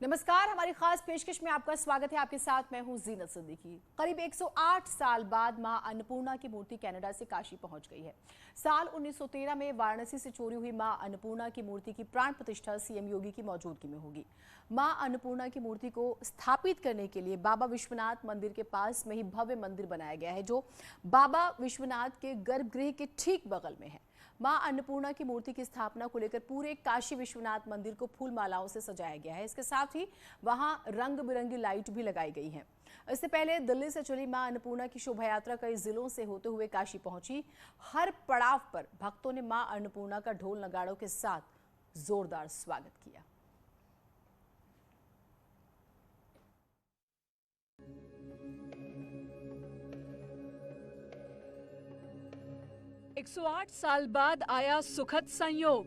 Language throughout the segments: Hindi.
नमस्कार, हमारी खास पेशकश में आपका स्वागत है। आपके साथ मैं हूं जीनत सिद्दीकी। करीब 108 साल बाद मां अन्नपूर्णा की मूर्ति कनाडा से काशी पहुंच गई है। साल 1913 में वाराणसी से चोरी हुई मां अन्नपूर्णा की मूर्ति की प्राण प्रतिष्ठा सीएम योगी की मौजूदगी में होगी। मां अन्नपूर्णा की मूर्ति को स्थापित करने के लिए बाबा विश्वनाथ मंदिर के पास में ही भव्य मंदिर बनाया गया है, जो बाबा विश्वनाथ के गर्भगृह के ठीक बगल में है। मां अन्नपूर्णा की मूर्ति की स्थापना को लेकर पूरे काशी विश्वनाथ मंदिर को फूल मालाओं से सजाया गया है। इसके साथ ही वहां रंग बिरंगी लाइट भी लगाई गई है। इससे पहले दिल्ली से चली मां अन्नपूर्णा की शोभा यात्रा कई जिलों से होते हुए काशी पहुंची। हर पड़ाव पर भक्तों ने मां अन्नपूर्णा का ढोल नगाड़ों के साथ जोरदार स्वागत किया। एक 108 साल बाद आया सुखद संयोग।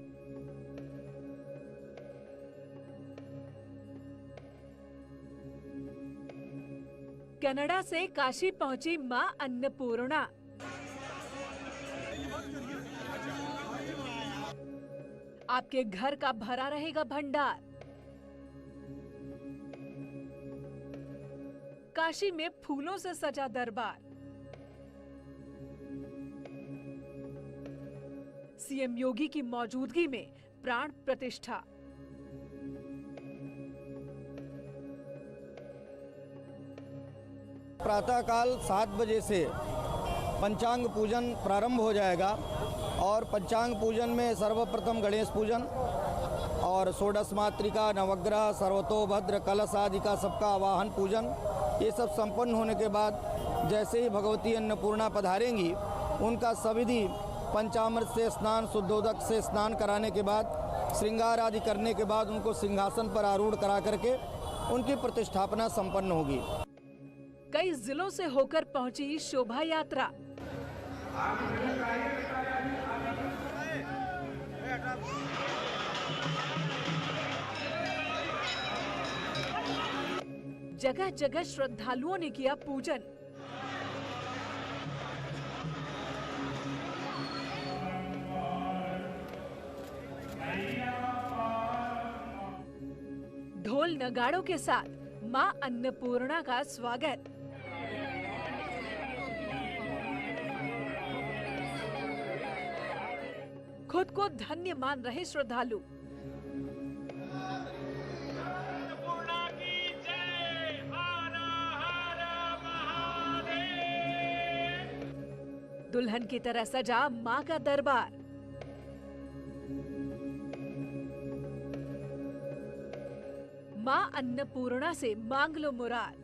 कनाडा से काशी पहुंची मां अन्नपूर्णा। आपके घर का भरा रहेगा भंडार। काशी में फूलों से सजा दरबार। सीएम योगी की मौजूदगी में प्राण प्रतिष्ठा। प्रातःकाल 7 बजे से पंचांग पूजन प्रारंभ हो जाएगा और पंचांग पूजन में सर्वप्रथम गणेश पूजन और षोडश मातृका, नवग्रह, सर्वतोभद्र, कलश आदि का सबका आवाहन पूजन, ये सब संपन्न होने के बाद जैसे ही भगवती अन्नपूर्णा पधारेंगी, उनका सविधि पंचामृत से स्नान, शुद्धोदक से स्नान कराने के बाद श्रृंगार आदि करने के बाद उनको सिंहासन पर आरूढ़ करा करके उनकी प्रतिष्ठापना संपन्न होगी। कई जिलों से होकर पहुंची शोभा यात्रा। जगह जगह श्रद्धालुओं ने किया पूजन। ढोल नगाड़ों के साथ मां अन्नपूर्णा का स्वागत। खुद को धन्य मान रहे श्रद्धालु। दुल्हन की तरह सजा मां का दरबार। मां अन्नपूर्णा से मांग लो मुराद।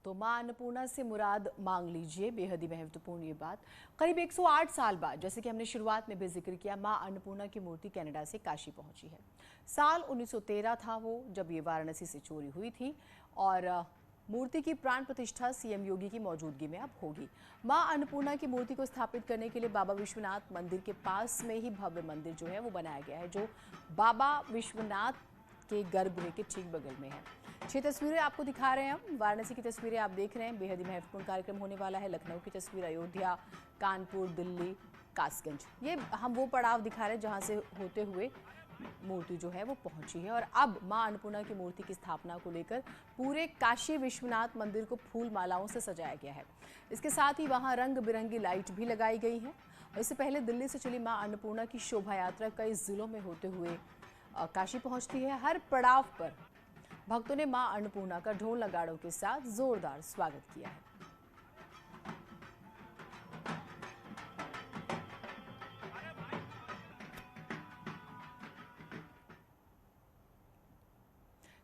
तो मां अन्नपूर्णा से मुराद मांग लीजिए, बेहद ही महत्वपूर्ण ये बात। करीब 108 साल बाद, जैसे कि हमने शुरुआत में भी जिक्र किया, मां अन्नपूर्णा की मूर्ति कनाडा से काशी पहुंची है। साल 1913 था वो जब ये वाराणसी से चोरी हुई थी और मूर्ति की प्राण प्रतिष्ठा सीएम योगी की मौजूदगी में अब होगी। मां अन्नपूर्णा की मूर्ति को स्थापित करने के लिए बाबा विश्वनाथ मंदिर के पास में ही भव्य मंदिर जो है वो बनाया गया है, जो बाबा विश्वनाथ के गर्भगृह के ठीक बगल में है। 6 तस्वीरें आपको दिखा रहे हैं हम। वाराणसी की तस्वीरें आप देख रहे हैं। बेहद ही महत्वपूर्ण कार्यक्रम होने वाला है। लखनऊ की तस्वीर, अयोध्या, कानपुर, दिल्ली, कासगंज, ये हम वो पड़ाव दिखा रहे हैं जहाँ से होते हुए मूर्ति जो है वो पहुंची है। और अब मां अन्नपूर्णा की मूर्ति की स्थापना को लेकर पूरे काशी विश्वनाथ मंदिर को फूल मालाओं से सजाया गया है। इसके साथ ही वहां रंग बिरंगी लाइट भी लगाई गई है। इससे पहले दिल्ली से चली मां अन्नपूर्णा की शोभा यात्रा कई जिलों में होते हुए काशी पहुंचती है। हर पड़ाव पर भक्तों ने मां अन्नपूर्णा का ढोल नगाड़ों के साथ जोरदार स्वागत किया है।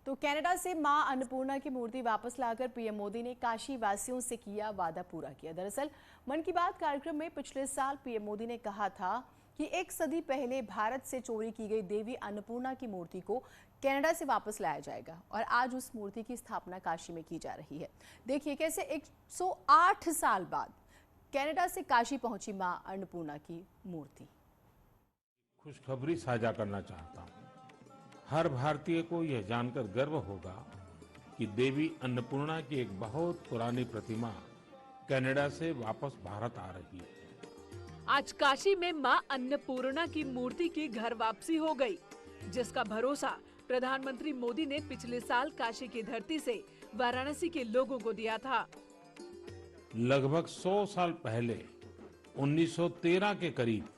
तो कनाडा से मां अन्नपूर्णा की मूर्ति वापस लाकर पीएम मोदी ने काशी वासियों से किया वादा पूरा किया। दरअसल मन की बात कार्यक्रम में पिछले साल पीएम मोदी ने कहा था कि 1 सदी पहले भारत से चोरी की गई देवी अन्नपूर्णा की मूर्ति को कनाडा से वापस लाया जाएगा और आज उस मूर्ति की स्थापना काशी में की जा रही है। देखिए कैसे 108 साल बाद कनाडा से काशी पहुंची मां अन्नपूर्णा की मूर्ति। खुशखबरी साझा करना चाहता हूँ। हर भारतीय को यह जानकर गर्व होगा कि देवी अन्नपूर्णा की एक बहुत पुरानी प्रतिमा कनाडा से वापस भारत आ रही है। आज काशी में मां अन्नपूर्णा की मूर्ति की घर वापसी हो गई, जिसका भरोसा प्रधानमंत्री मोदी ने पिछले साल काशी की धरती से वाराणसी के लोगों को दिया था। लगभग 100 साल पहले 1913 के करीब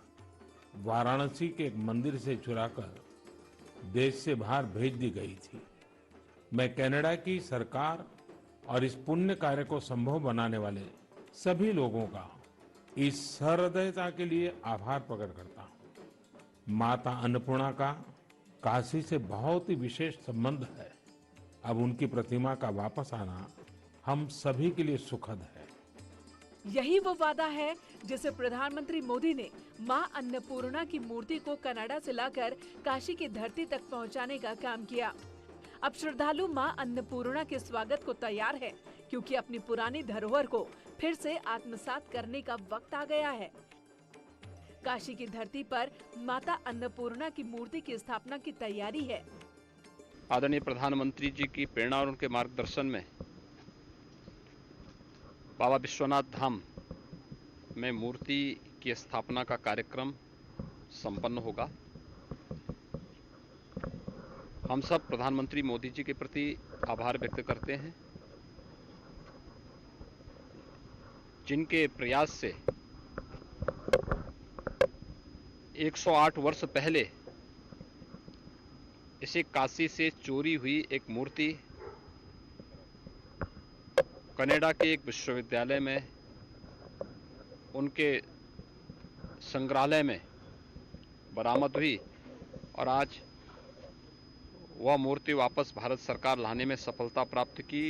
वाराणसी के एक मंदिर से चुराकर देश से बाहर भेज दी गई थी। मैं कनाडा की सरकार और इस पुण्य कार्य को संभव बनाने वाले सभी लोगों का इस सहृदयता के लिए आभार प्रकट करता हूँ। माता अन्नपूर्णा का काशी से बहुत ही विशेष संबंध है। अब उनकी प्रतिमा का वापस आना हम सभी के लिए सुखद है। यही वो वादा है जिसे प्रधानमंत्री मोदी ने मां अन्नपूर्णा की मूर्ति को कनाडा से लाकर काशी की धरती तक पहुंचाने का काम किया। अब श्रद्धालु मां अन्नपूर्णा के स्वागत को तैयार है, क्योंकि अपनी पुरानी धरोहर को फिर से आत्मसात करने का वक्त आ गया है। काशी की धरती पर माता अन्नपूर्णा की मूर्ति की स्थापना की तैयारी है। आदरणीय प्रधानमंत्री जी की प्रेरणा और उनके मार्गदर्शन में बाबा विश्वनाथ धाम में मूर्ति की स्थापना का कार्यक्रम संपन्न होगा। हम सब प्रधानमंत्री मोदी जी के प्रति आभार व्यक्त करते हैं, जिनके प्रयास से 108 वर्ष पहले इसे काशी से चोरी हुई एक मूर्ति कनाडा के एक विश्वविद्यालय में उनके संग्रहालय में बरामद हुई और आज वह मूर्ति वापस भारत सरकार लाने में सफलता प्राप्त की।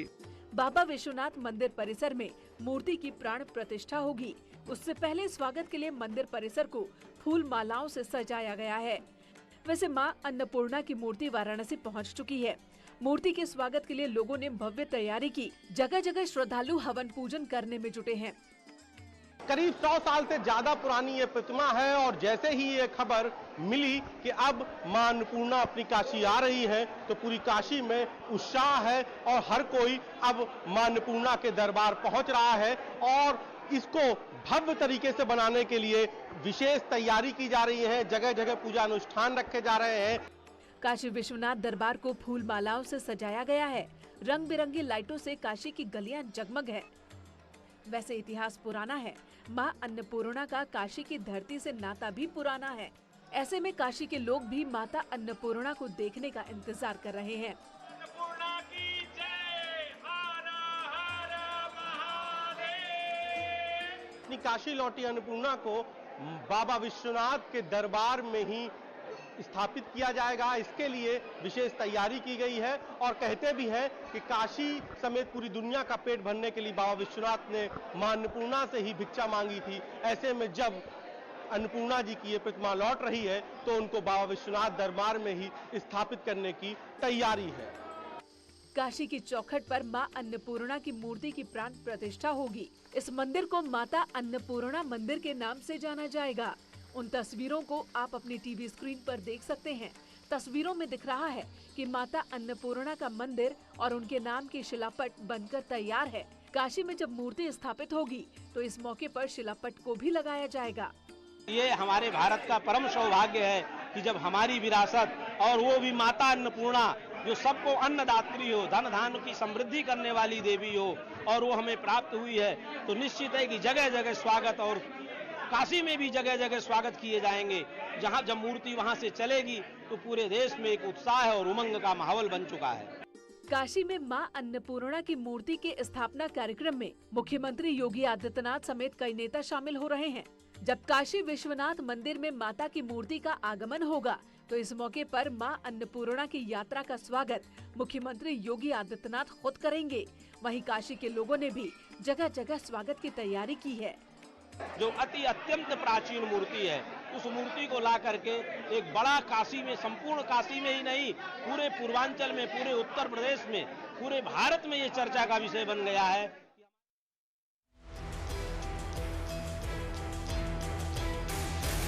बाबा विश्वनाथ मंदिर परिसर में मूर्ति की प्राण प्रतिष्ठा होगी। उससे पहले स्वागत के लिए मंदिर परिसर को फूल मालाओं से सजाया गया है। वैसे मां अन्नपूर्णा की मूर्ति वाराणसी पहुंच चुकी है। मूर्ति के स्वागत के लिए लोगों ने भव्य तैयारी की। जगह जगह श्रद्धालु हवन पूजन करने में जुटे हैं। करीब 100 साल से ज्यादा पुरानी ये प्रतिमा है और जैसे ही ये खबर मिली कि अब मां अन्नपूर्णा अपनी काशी आ रही है तो पूरी काशी में उत्साह है और हर कोई अब मां अन्नपूर्णा के दरबार पहुंच रहा है और इसको भव्य तरीके से बनाने के लिए विशेष तैयारी की जा रही है। जगह जगह पूजा अनुष्ठान रखे जा रहे हैं। काशी विश्वनाथ दरबार को फूल मालाओं से सजाया गया है। रंग बिरंगी लाइटों से काशी की गलियां जगमग है। वैसे इतिहास पुराना है। मां अन्नपूर्णा का काशी की धरती से नाता भी पुराना है। ऐसे में काशी के लोग भी माता अन्नपूर्णा को देखने का इंतजार कर रहे हैं। अपनी काशी लौटी अन्नपूर्णा को बाबा विश्वनाथ के दरबार में ही स्थापित किया जाएगा। इसके लिए विशेष तैयारी की गई है और कहते भी हैं कि काशी समेत पूरी दुनिया का पेट भरने के लिए बाबा विश्वनाथ ने मां अन्नपूर्णा से ही भिक्षा मांगी थी। ऐसे में जब अन्नपूर्णा जी की ये प्रतिमा लौट रही है तो उनको बाबा विश्वनाथ दरबार में ही स्थापित करने की तैयारी है। काशी की चौखट पर मां अन्नपूर्णा की मूर्ति की प्राण प्रतिष्ठा होगी। इस मंदिर को माता अन्नपूर्णा मंदिर के नाम से जाना जाएगा। उन तस्वीरों को आप अपनी टीवी स्क्रीन पर देख सकते हैं। तस्वीरों में दिख रहा है कि माता अन्नपूर्णा का मंदिर और उनके नाम की शिलापट बनकर तैयार है। काशी में जब मूर्ति स्थापित होगी तो इस मौके पर शिलापट को भी लगाया जाएगा। ये हमारे भारत का परम सौभाग्य है कि जब हमारी विरासत और वो भी माता अन्नपूर्णा जो सबको अन्नदात्री हो, धन धान्य की समृद्धि करने वाली देवी हो और वो हमें प्राप्त हुई है, तो निश्चित है कि जगह जगह स्वागत और काशी में भी जगह जगह स्वागत किए जाएंगे। जहां जब मूर्ति वहां से चलेगी तो पूरे देश में एक उत्साह और उमंग का माहौल बन चुका है। काशी में मां अन्नपूर्णा की मूर्ति के स्थापना कार्यक्रम में मुख्यमंत्री योगी आदित्यनाथ समेत कई नेता शामिल हो रहे हैं। जब काशी विश्वनाथ मंदिर में माता की मूर्ति का आगमन होगा तो इस मौके पर मां अन्नपूर्णा की यात्रा का स्वागत मुख्यमंत्री योगी आदित्यनाथ खुद करेंगे। वहीं काशी के लोगों ने भी जगह जगह स्वागत की तैयारी की है। जो अत्यंत प्राचीन मूर्ति है, उस मूर्ति को ला करके एक बड़ा काशी में, संपूर्ण काशी में ही नहीं, पूरे पूर्वांचल में, पूरे उत्तर प्रदेश में, पूरे भारत में ये चर्चा का विषय बन गया है